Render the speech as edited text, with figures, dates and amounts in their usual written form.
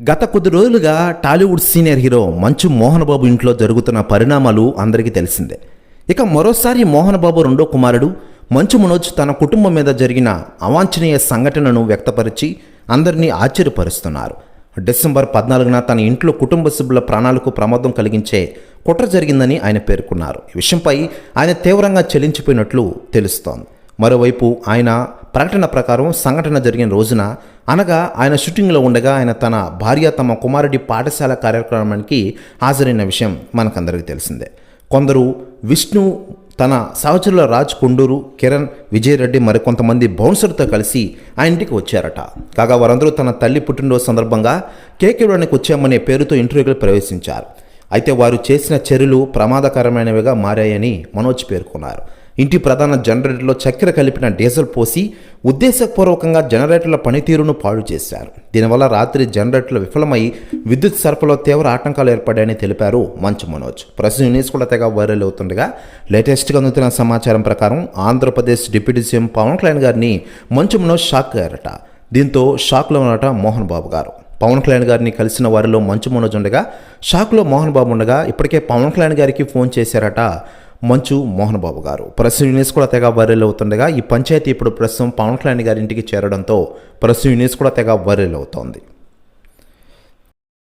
గత కొద్ది రోజులుగా టాలీవుడ్ సీనియర్ హీరో మంచు మోహన్ బాబు ఇంట్లో జరుగుతున్న పరిణామాలు అందరికీ తెలిసిందే. ఇక మరోసారి మోహన్ బాబు రెండో కుమారుడు మంచు మనోజ్ తన కుటుంబం మీద జరిగిన అవాంఛనీయ సంఘటనను వ్యక్తపరిచి అందరినీ ఆశ్చర్యపరుస్తున్నారు. డిసెంబర్ 14న తన ఇంట్లో కుటుంబ సభ్యుల ప్రాణాలకు ప్రమాదం కలిగించే కుట్ర జరిగిందని ఆయన పేర్కొన్నారు. ఈ విషయంపై ఆయన తీవ్రంగా చలించిపోయినట్లు తెలుస్తోంది. మరోవైపు ఆయన ప్రకటన ప్రకారం సంఘటన జరిగిన రోజున అనగా ఆయన షూటింగ్లో ఉండగా ఆయన తన భార్య తమ కుమారుడి పాఠశాల కార్యక్రమానికి హాజరైన విషయం మనకందరికీ తెలిసిందే. కొందరు విష్ణు తన సహచరుల రాజ్ కొండూరు, కిరణ్, విజయరెడ్డి మరికొంతమంది బౌన్సర్తో కలిసి ఆ ఇంటికి వచ్చారట. కాగా వారందరూ తన తల్లి పుట్టినరోజు సందర్భంగా కేక్ ఇవ్వడానికి వచ్చామనే పేరుతో ఇంటర్వ్యూకి ప్రవేశించారు. అయితే వారు చేసిన చర్యలు ప్రమాదకరమైనవిగా మారాయని మనోజ్ పేర్కొన్నారు. ఇంటి ప్రధాన జనరేటర్లో చక్కెర కలిపిన డీజిల్ పోసి ఉద్దేశపూర్వకంగా జనరేటర్ల పనితీరును పాడు చేశారు. దీనివల్ల రాత్రి జనరేటర్లు విఫలమై విద్యుత్ సరఫరాలో తీవ్ర ఆటంకాలు ఏర్పడాయని తెలిపారు మంచు మనోజ్. ప్రస్తుతం న్యూస్ కూడా తెగ వైరల్ అవుతుండగా లేటెస్ట్గా అందుతున్న సమాచారం ప్రకారం ఆంధ్రప్రదేశ్ డిప్యూటీ సీఎం పవన్ కళ్యాణ్ గారిని మంచు మనోజ్ షాక్ అయ్యారట. దీంతో షాక్లో ఉన్నట మోహన్ బాబు గారు. పవన్ కళ్యాణ్ గారిని కలిసిన వారిలో మంచు మనోజ్ ఉండగా షాక్లో మోహన్ బాబు ఉండగా ఇప్పటికే పవన్ కళ్యాణ్ గారికి ఫోన్ చేశారట మంచు మోహన్ బాబు గారు. ప్రస్తుతం న్యూస్ కూడా తెగ వైరల్ అవుతుండగా ఈ పంచాయతీ ఇప్పుడు ప్రస్తుతం పవన్ కళ్యాణ్ గారి ఇంటికి చేరడంతో ప్రస్తుతం న్యూస్ కూడా తెగ వైరల్ అవుతోంది.